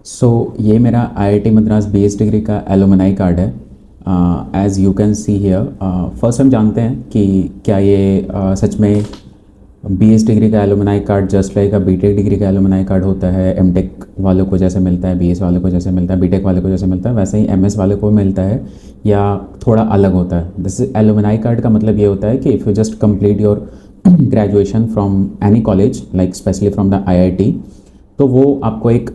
सो ये मेरा IIT Madras BS degree का एलुमनाई कार्ड है। As you can see here, first हम जानते हैं कि क्या ये सच में BS डिग्री का alumni card just like BTech degree का एलुमनाई कार्ड होता है। MTech वालों को जैसे मिलता है, BS वालों को जैसे मिलता है, BTech वालों को जैसे मिलता है, वैसे ही MS वालों को मिलता है या थोड़ा अलग होता है। दिस एलुमनाई कार्ड का मतलब ये होता है कि if you just complete your graduation from any college like specially from the IIT, तो वो आपको एक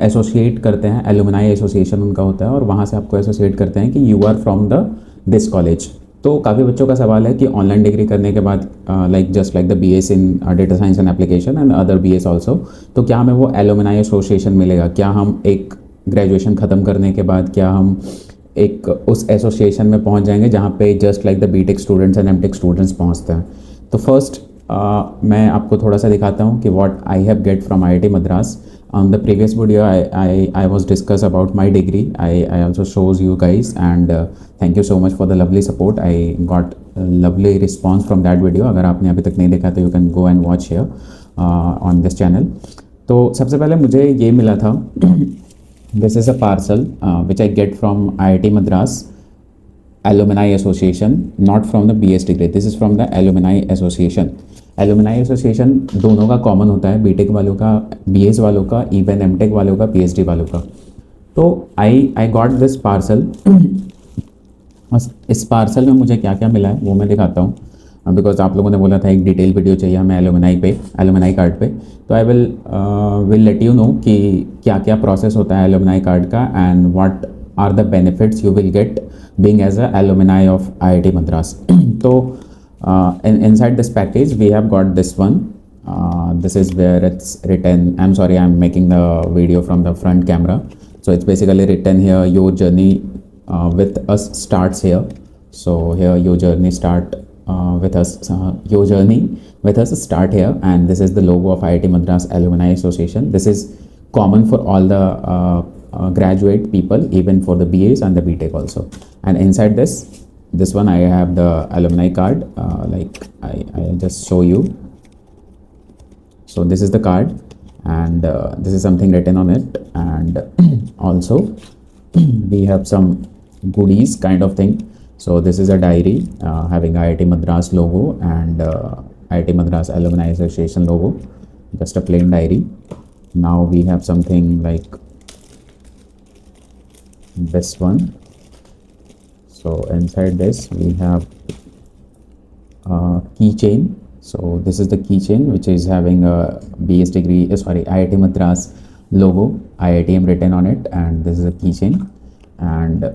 एसोसिएट करते हैं, एलुमनाई एसोसिएशन उनका होता है और वहाँ से आपको एसोसिएट करते हैं कि you are from the this college. तो काफ़ी बच्चों का सवाल है कि ऑनलाइन डिग्री करने के बाद like just like the BS in data science and application and other BS also, तो क्या हमें वो एलुमनाई एसोसिएशन मिलेगा? क्या हम एक ग्रेजुएशन ख़त्म करने के बाद क्या हम एक उस एसोसिएशन में पहुँच जाएंगे जहाँ पे just like the BTech students and MTech students पहुँचते हैं? तो फर्स्ट मैं आपको थोड़ा सा दिखाता हूँ कि what I have get from IIT Madras. On the previous video, I was discuss about my degree. I also shows you guys, and thank you so much for the lovely support. I got a lovely response from that video. अगर आपने अभी तक नहीं देखा तो you can go and watch here on this channel. तो सबसे पहले मुझे ये मिला था this is a parcel which I get from IIT Madras Alumni Association, not from the BS degree. This is from the Alumni Association. Alumni association दोनों का common होता है, BTech वालों का, BS वालों का, इवन MTech वालों का, PhD वालों का। तो आई गॉट दिस पार्सल। इस पार्सल में मुझे क्या क्या मिला है वो मैं दिखाता हूँ, बिकॉज आप लोगों ने बोला था एक डिटेल वीडियो चाहिए हमें एलुमनाई कार्ड पे। तो I will let you know कि क्या क्या प्रोसेस होता है एलुमनाई कार्ड का and what are the benefits you will get being as a alumni of IIT Madras. तो inside this package we have got this one. This is where it's written. I'm sorry, I'm making the video from the front camera, so it's basically written here, your journey with us starts here. So here your journey start with us, your journey with us start here, and this is the logo of IIT Madras Alumni Association. This is common for all the graduate people, even for the BAs and the BTech also. And inside this one I have the alumni card, like I just show you. So this is the card, and this is something written on it, and also we have some goodies kind of thing. So this is a diary having IIT Madras logo and IIT Madras Alumni Association logo, just a plain diary. Now we have something like this one. So inside this we have a keychain. So this is the keychain which is having a BS degree, IIT Madras logo, IITM written on it, and this is a keychain, and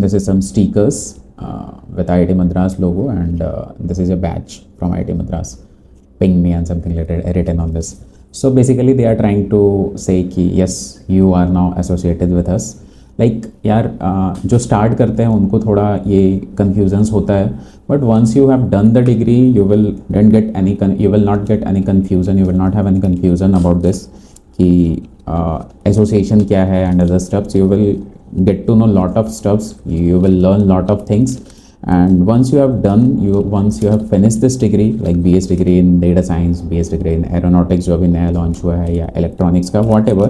this is some stickers with IIT Madras logo, and this is a badge from IIT Madras, ping me and something written on this. So basically they are trying to say कि yes, you are now associated with us. Like यार जो start करते हैं उनको थोड़ा ये confusions होता है, but once you have done the degree you will not get any confusion, you will not have any confusion about this कि एसोसिएशन क्या है and other steps. You will get to know lot of steps, you will learn lot of things, and once you have finished this degree like BS degree in data science, BS degree in aeronautics जो अभी नया launch हुआ है, या electronics का whatever,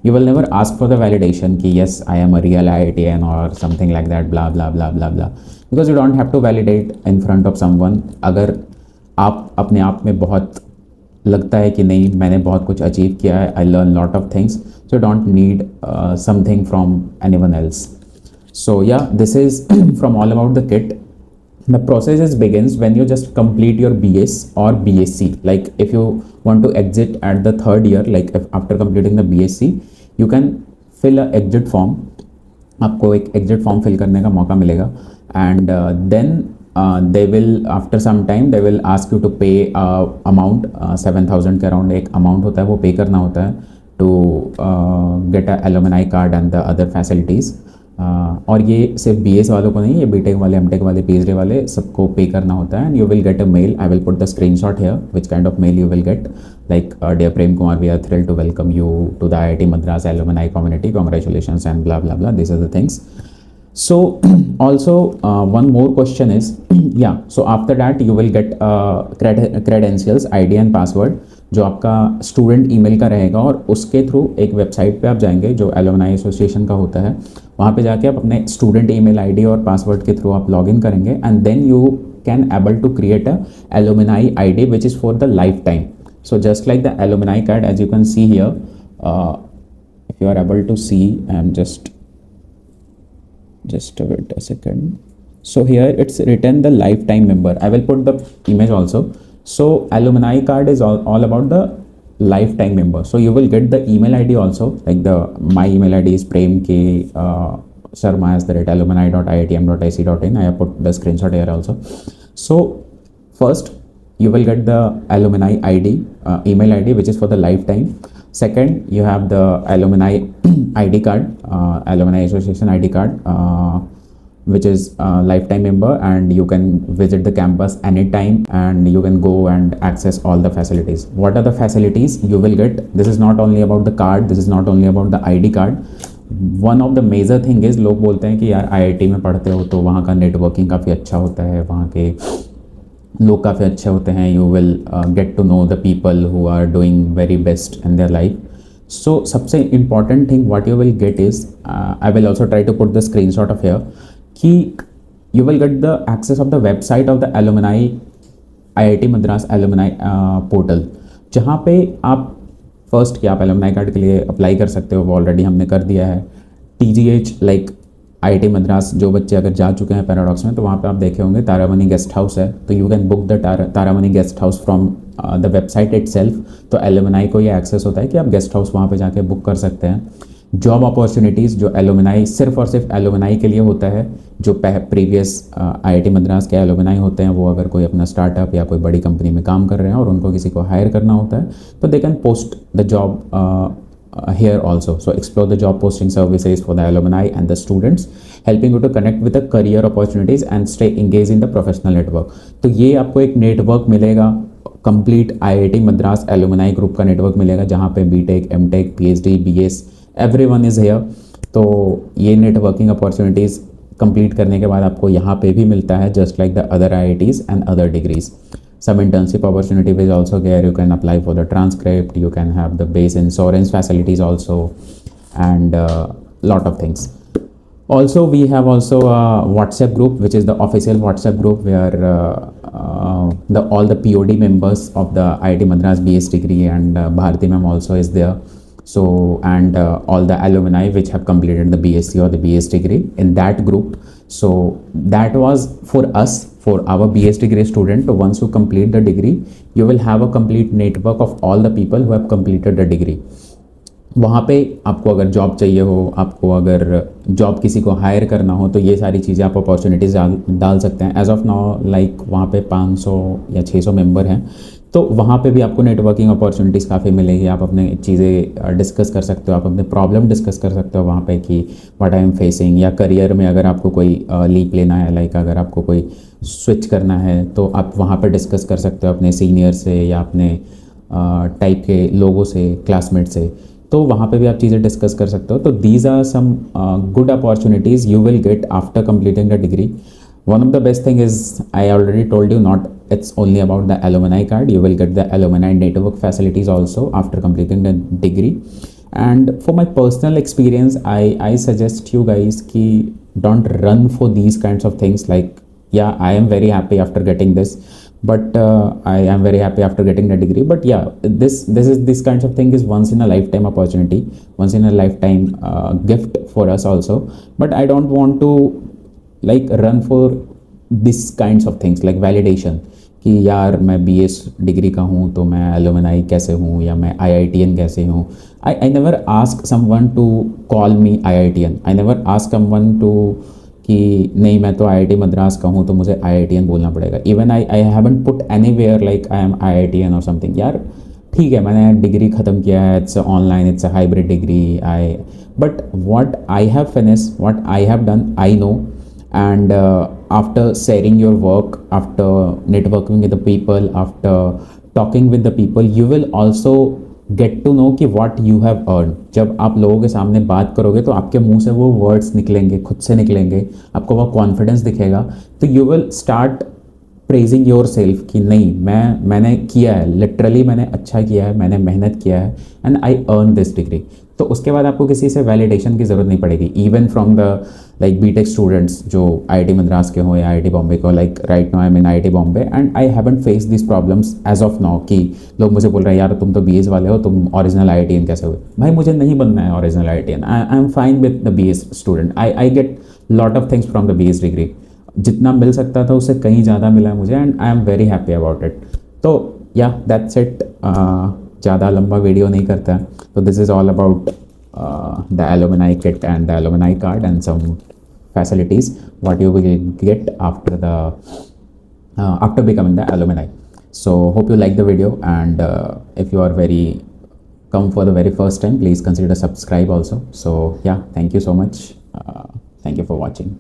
you will never ask for the validation कि yes I am a real IITian or something like that, blah blah blah blah blah, because you don't have to validate in front of someone. अगर आप अपने आप में बहुत लगता है कि नहीं मैंने बहुत कुछ अचीव किया है, I learn lot of things, so you don't need something from anyone else. So yeah, this is from all about the kit. The process is begins when you just complete your BS or BSc. Like if you want to exit at the third year, like if after completing the BSc, you can fill a exit form. आपको एक exit form fill करने का मौका मिलेगा, and then they will after some time they will ask you to pay amount 7,000 के around एक amount होता है, वो पे करना होता है to get a alumni card and the other facilities. और ये सिर्फ BS वालों को नहीं, ये BTech वाले, MTech वाले, PhD वाले सबको पे करना होता है. And you will get a mail. I will put the screenshot here which kind of mail you will get, like dear Prem Kumar, we are thrilled to welcome you to the IIT Madras Alumni community, congratulations and blah blah blah. These are the things. So also one more question is yeah, so after that you will get credentials, ID and password. जो आपका student email का रहेगा, और उसके through एक website पे आप जाएंगे जो एलुमनाई एसोसिएशन का होता है, वहाँ पे जाके आप अपने स्टूडेंट ईमेल आईडी और पासवर्ड के थ्रू आप लॉगिन करेंगे, and then you can able to create a alumni ID which is for the lifetime. So just like the alumni card, as you can see here, if you are able to see, I'm just wait a second. So here it's written the lifetime member. I will put the image also. So alumni card is all about the lifetime member. So you will get the email ID also, like my email ID is premk.sharma@alumni.iitm.ac.in. I have put the screenshot here also. So first you will get the alumni ID, email ID, which is for the lifetime. Second, you have the alumni ID card, alumni association ID card, which is lifetime member, and you can visit the campus anytime, and you can go and access all the facilities. What are the facilities you will get? This is not only about the card, this is not only about the ID card. One of the major thing is, लोग बोलते हैं कि यार IIT में पढ़ते हो तो वहाँ का नेटवर्किंग काफ़ी अच्छा होता है, वहाँ के लोग काफ़ी अच्छे होते हैं, you will get to know the people who are doing very best in their life. So सबसे important thing what you will get is, I will also try to put the screenshot of here, कि you will get the access of the website of the alumni IIT Madras alumni portal, जहाँ पे आप first कि आप alumni card के लिए apply कर सकते हो, वो ऑलरेडी हमने कर दिया है. TGH लाइक IIT मद्रास, जो बच्चे अगर जा चुके हैं पैराडॉक्स में, तो वहाँ पे आप देखे होंगे तारामणि गेस्ट हाउस है, तो you can book the Taramani guest house from the website itself. तो एलुमनाई को ये एक्सेस होता है कि आप गेस्ट हाउस वहाँ पे जाके बुक कर सकते हैं. जॉब अपॉर्चुनिटीज़ जो एलुमनाई सिर्फ और सिर्फ एलुमनाई के लिए होता है, जो प्रीवियस IIT मद्रास के एलुमनाई होते हैं, वो अगर कोई अपना स्टार्टअप या कोई बड़ी कंपनी में काम कर रहे हैं और उनको किसी को हायर करना होता है, तो they can post the job here also. So explore the job posting services for the alumni and the students, helping you to connect with the career opportunities and stay engaged in the professional network. तो ये आपको एक network मिलेगा, complete IIT Madras alumni group का network मिलेगा, जहाँ पे BTech, MTech, PhD, BS everyone is here. तो ये नेटवर्किंग अपॉर्चुनिटीज़ कंप्लीट करने के बाद आपको यहाँ पे भी मिलता है, just like the other IITs and other degrees. Some internship opportunity is also there. You can apply for the transcript. You can have the base insurance facilities also, and lot of things. Also, we have also a WhatsApp group, which is the official WhatsApp group where all the POD members of the IIT Madras BS Degree and Bharati ma'am also is there. So and all the alumni which have completed the BSc or the BS degree in that group. So that was for us, for our BS degree student. Once you complete the degree, you will have a complete network of all the people who have completed the degree. वहाँ पे आपको अगर job चाहिए हो, आपको अगर job किसी को हायर करना हो, तो ये सारी चीज़ें आप अपॉर्चुनिटीज़ डाल सकते हैं. एज ऑफ नाउ लाइक वहाँ पे 500 या 600 मेंबर हैं, तो वहाँ पे भी आपको नेटवर्किंग अपॉर्चुनिटीज़ काफ़ी मिलेगी. आप अपने चीज़ें डिस्कस कर सकते हो, आप अपने प्रॉब्लम डिस्कस कर सकते हो वहाँ पे कि व्हाट आई एम फेसिंग, या करियर में अगर आपको कोई लीप लेना है, लाइक अगर आपको कोई स्विच करना है, तो आप वहाँ पे डिस्कस कर सकते हो अपने सीनियर से या अपने टाइप के लोगों से, क्लासमेट से. तो वहाँ पे भी आप चीज़ें डिस्कस कर सकते हो. तो these are some good opportunities you will get after completing the degree. One of the best thing is, I already told you, not it's only about the alumni card. You will get the alumni network facilities also after completing the degree. And for my personal experience, I suggest you guys ki don't run for these kinds of things. Like, yeah, I am very happy after getting this, but I am very happy after getting the degree. But yeah, this kinds of thing is once in a lifetime opportunity, once in a lifetime gift for us also. But I don't want to like run for this kinds of things like validation कि यार मैं BS degree का हूँ तो मैं alumni कैसे हूँ, या मैं IITN कैसे हूँ. I never ask someone to call me IITN. I never ask someone to कि नहीं मैं तो IIT मद्रास का हूँ तो मुझे IITN बोलना पड़ेगा. Even I haven't put anywhere like I am IITN or something. यार ठीक है, मैंने डिग्री ख़त्म किया है, it's online, it's a hybrid degree. But what I have finished, what I have done, I know. And after sharing your work, after networking with the people, after talking with the people, you will also get to know कि what you have earned. जब आप लोगों के सामने बात करोगे तो आपके मुंह से वो वर्ड्स निकलेंगे, खुद से निकलेंगे, आपको वो कॉन्फिडेंस दिखेगा. तो you will start praising your self कि नहीं मैंने किया है, लिटरली मैंने अच्छा किया है, मैंने मेहनत किया है and I earn this degree. तो उसके बाद आपको किसी से वैलिडेशन की ज़रूरत नहीं पड़ेगी, even from the like BTech students जो आईआईटी मद्रास के हो या आईआईटी बॉम्बे को। Like right now I mean IIT Bombay and I haven't face this problems as of now कि लोग मुझे बोल रहे हैं यार तुम तो बीएस वाले हो, तुम ओरिजिनल आईआईटीएन कैसे हुए। भाई मुझे नहीं बनना है original IITian, I am fine with the BS student, I get lot of things from the BS degree. जितना मिल सकता था उससे कहीं ज़्यादा मिला है मुझे and I am very happy about it. तो या दैट्स इट, ज़्यादा लंबा वीडियो नहीं करता है। तो this is all about the alumni kit and the alumni card and some facilities what you will get after the after becoming the alumni. So hope you like the video, and if you are very come for the very first time, please consider subscribe also. So yeah, thank you so much, thank you for watching.